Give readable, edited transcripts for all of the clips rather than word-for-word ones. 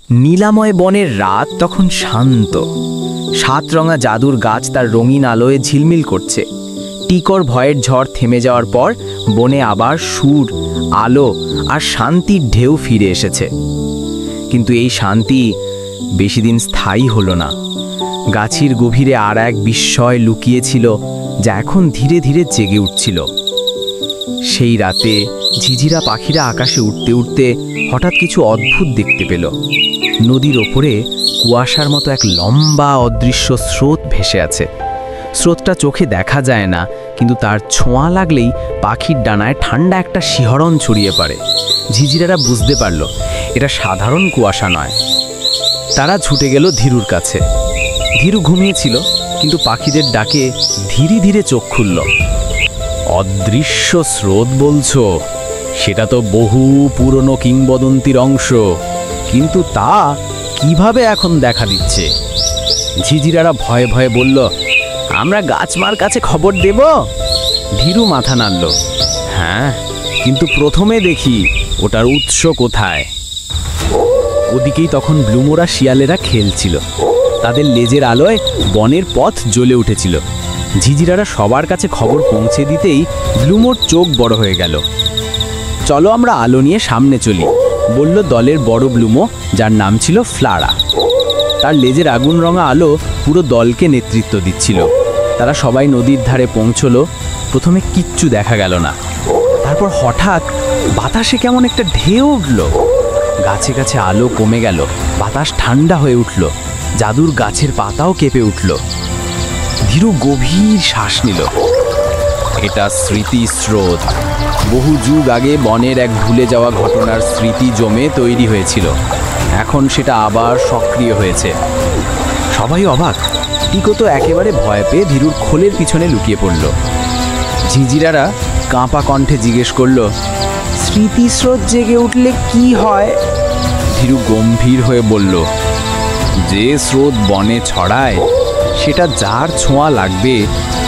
নীলাময় বনের রাত তখন শান্ত। সাতরঙা জাদুর গাছ তার রঙিন আলোয় ঝিলমিল করছে। টিকর ভয়ের ঝড় থেমে যাওয়ার পর বনে আবার সুর, আলো আর শান্তির ঢেউ ফিরে এসেছে। কিন্তু এই শান্তি বেশি দিন স্থায়ী হলো না। গাছের গভীরে আর এক বিস্ময় লুকিয়েছিল, যা এখন ধীরে ধীরে জেগে উঠছিল। সেই রাতে ঝিঝিরা পাখিরা আকাশে উঠতে উঠতে হঠাৎ কিছু অদ্ভুত দেখতে পেল। নদীর ওপরে কুয়াশার মতো এক লম্বা অদৃশ্য স্রোত ভেসে আছে। স্রোতটা চোখে দেখা যায় না, কিন্তু তার ছোঁয়া লাগলেই পাখির ডানায় ঠান্ডা একটা শিহরণ ছড়িয়ে পড়ে। ঝিঝিরারা বুঝতে পারল এটা সাধারণ কুয়াশা নয়। তারা ছুটে গেল ধীরুর কাছে। ধীরু ঘুমিয়েছিল, কিন্তু পাখিদের ডাকে ধীরে ধীরে চোখ খুলল। অদৃশ্য স্রোত বলছো? সেটা তো বহু পুরনো কিংবদন্তির অংশ, কিন্তু তা কিভাবে এখন দেখা দিচ্ছে? ঝিঝিরারা ভয়ে ভয়ে বলল, আমরা গাছমার কাছে খবর দেব। ধীরু মাথা নাড়ল, হ্যাঁ, কিন্তু প্রথমে দেখি ওটার উৎস কোথায়। ওদিকেই তখন ব্লুমোরা শিয়ালেরা খেলছিল। তাদের লেজের আলোয় বনের পথ জ্বলে উঠেছিল। ঝিঝিরারা সবার কাছে খবর পৌঁছে দিতেই ব্লুমোর চোখ বড় হয়ে গেল। চলো আমরা আলো নিয়ে সামনে চলি, বলল দলের বড় ব্লুমো, যার নাম ছিল ফ্লারা। তার লেজের আগুন রঙা আলো পুরো দলকে নেতৃত্ব দিচ্ছিল। তারা সবাই নদীর ধারে পৌঁছলো। প্রথমে কিচ্ছু দেখা গেল না। তারপর হঠাৎ বাতাসে কেমন একটা ঢেউ উঠল। গাছে গাছে আলো কমে গেল, বাতাস ঠান্ডা হয়ে উঠল, জাদুর গাছের পাতাও কেঁপে উঠল। ধীরু গভীর শ্বাস নিল। এটা স্মৃতি স্রোত। বহু যুগ আগে বনের এক ভুলে যাওয়া ঘটনার স্মৃতি জমে তৈরি হয়েছিল। এখন সেটা আবার সক্রিয় হয়েছে। সবাই অবাক। টিকো তো একেবারে ভয় পেয়ে ধীরুর খোলের পিছনে লুকিয়ে পড়ল। ঝিঝিরারা কাঁপা কণ্ঠে জিজ্ঞেস করল, স্মৃতিস্রোত জেগে উঠলে কি হয়? ধীরু গম্ভীর হয়ে বলল, যে স্রোত বনে ছড়ায়, সেটা যার ছোঁয়া লাগবে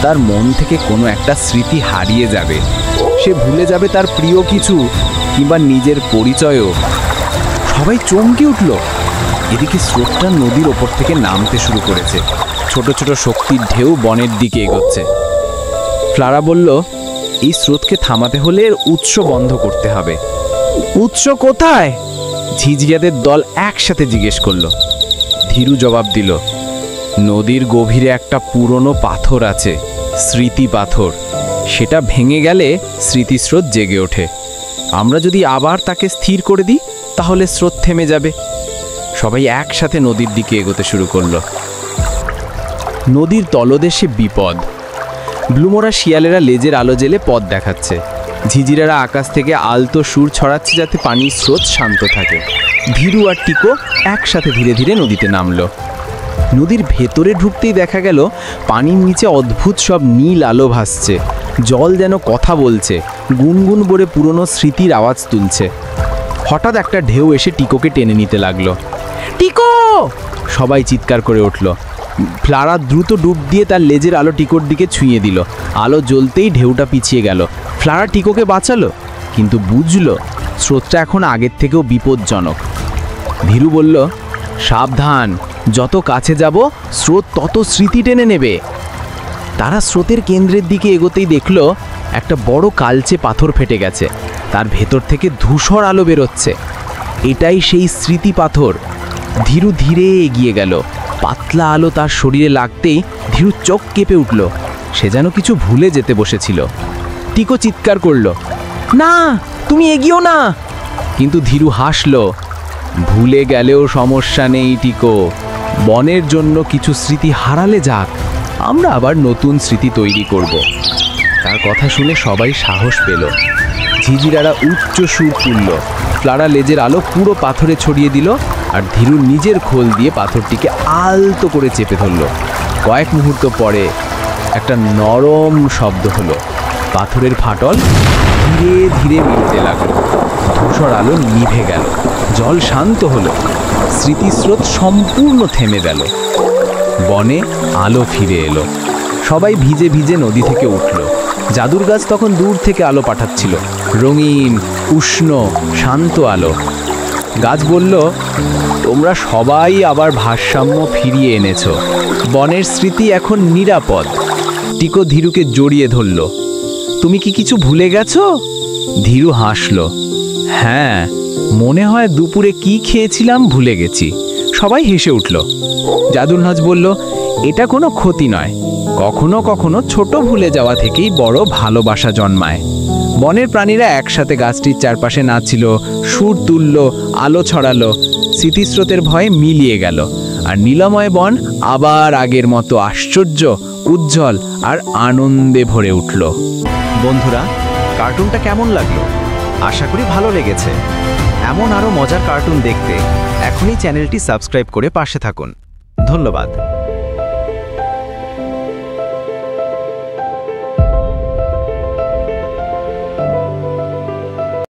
তার মন থেকে কোনো একটা স্মৃতি হারিয়ে যাবে। সে ভুলে যাবে তার প্রিয় কিছু, কিংবা নিজের পরিচয়ও। সবাই চমকে উঠল। এদিকে স্রোতটা নদীর ওপর থেকে নামতে শুরু করেছে। ছোট ছোট শক্তির ঢেউ বনের দিকে এগোচ্ছে। ফ্লারা বলল, এই স্রোতকে থামাতে হলে এর উৎস বন্ধ করতে হবে। উৎস কোথায়? ঝিঝিরাদের দল একসাথে জিজ্ঞেস করলো। ধীরু জবাব দিল, নদীর গভীরে একটা পুরনো পাথর আছে, স্মৃতি পাথর। সেটা ভেঙে গেলে স্মৃতিস্রোত জেগে ওঠে। আমরা যদি আবার তাকে স্থির করে দিই, তাহলে স্রোত থেমে যাবে। সবাই একসাথে নদীর দিকে এগোতে শুরু করলো। নদীর তলদেশে বিপদ। ব্লুমোরা শিয়ালেরা লেজের আলো জেলে পথ দেখাচ্ছে। ঝিঝিরারা আকাশ থেকে আলতো সুর ছড়াচ্ছে, যাতে পানির স্রোত শান্ত থাকে। ধীরু আর টিকো একসাথে ধীরে ধীরে নদীতে নামলো। নদীর ভেতরে ঢুকতেই দেখা গেল পানির নিচে অদ্ভুত সব নীল আলো ভাসছে। জল যেন কথা বলছে, গুনগুন করে পুরনো স্মৃতির আওয়াজ তুলছে। হঠাৎ একটা ঢেউ এসে টিকোকে টেনে নিতে লাগলো। টিকো! সবাই চিৎকার করে উঠল। ফ্লারা দ্রুত ডুব দিয়ে তার লেজের আলো টিকোর দিকে ছুঁয়ে দিল। আলো জ্বলতেই ঢেউটা পিছিয়ে গেল। ফ্লারা টিকোকে বাঁচালো, কিন্তু বুঝলো স্রোতটা এখন আগের থেকেও বিপজ্জনক। ধীরু বলল, সাবধান, যত কাছে যাব স্রোত তত স্মৃতি টেনে নেবে। তারা স্রোতের কেন্দ্রের দিকে এগোতেই দেখল একটা বড় কালচে পাথর ফেটে গেছে। তার ভেতর থেকে ধূসর আলো বেরোচ্ছে। এটাই সেই স্মৃতি পাথর। ধীরু ধীরে এগিয়ে গেল। পাতলা আলো তার শরীরে লাগতেই ধীরু চোখ কেঁপে উঠল। সে যেন কিছু ভুলে যেতে বসেছিল। টিকো চিৎকার করল, না, তুমি এগিয়েও না। কিন্তু ধীরু হাসল, ভুলে গেলেও সমস্যা নেই টিকো। বনের জন্য কিছু স্মৃতি হারালে যাক, আমরা আবার নতুন স্মৃতি তৈরি করব। তার কথা শুনে সবাই সাহস পেল। ঝিঝিরারা উচ্চ সুর তুলল। ফ্লারা লেজের আলো পুরো পাথরে ছড়িয়ে দিল, আর ধীরু নিজের খোল দিয়ে পাথরটিকে আলতো করে চেপে ধরল। কয়েক মুহূর্ত পরে একটা নরম শব্দ হলো। পাথরের ফাটল ধীরে ধীরে মিলতে লাগলো। ধূসর আলো নিভে গেল। জল শান্ত হলো। স্মৃতিস্রোত সম্পূর্ণ থেমে গেল। বনে আলো ফিরে এলো। সবাই ভিজে ভিজে নদী থেকে উঠল। জাদুর গাছ তখন দূর থেকে আলো পাঠাচ্ছিল, রঙিন, উষ্ণ, শান্ত আলো। গাছ বলল, তোমরা সবাই আবার ভারসাম্য ফিরিয়ে এনেছো। বনের স্মৃতি এখন নিরাপদ। টিকো ধীরুকে জড়িয়ে ধরল। তুমি কি কিছু ভুলে গেছো? ধীরু হাসল। হ্যাঁ, মনে হয় দুপুরে কি খেয়েছিলাম ভুলে গেছি। সবাই হেসে উঠল। জাদুর নাচ বলল, এটা কোনো ক্ষতি নয়। কখনো কখনো ছোট ভুলে যাওয়া থেকেই বড় ভালোবাসা জন্মায়। বনের প্রাণীরা একসাথে গাছটির চারপাশে নাচছিল, সুর তুলল, আলো ছড়ালো। স্মৃতিস্রোতের ভয়ে মিলিয়ে গেল, আর নীলময় বন আবার আগের মতো আশ্চর্য, উজ্জ্বল আর আনন্দে ভরে উঠল। বন্ধুরা, কার্টুনটা কেমন লাগলো? আশা করি ভালো লেগেছে। এমন আরও মজার কার্টুন দেখতে এখনই চ্যানেলটি সাবস্ক্রাইব করে পাশে থাকুন। ধন্যবাদ।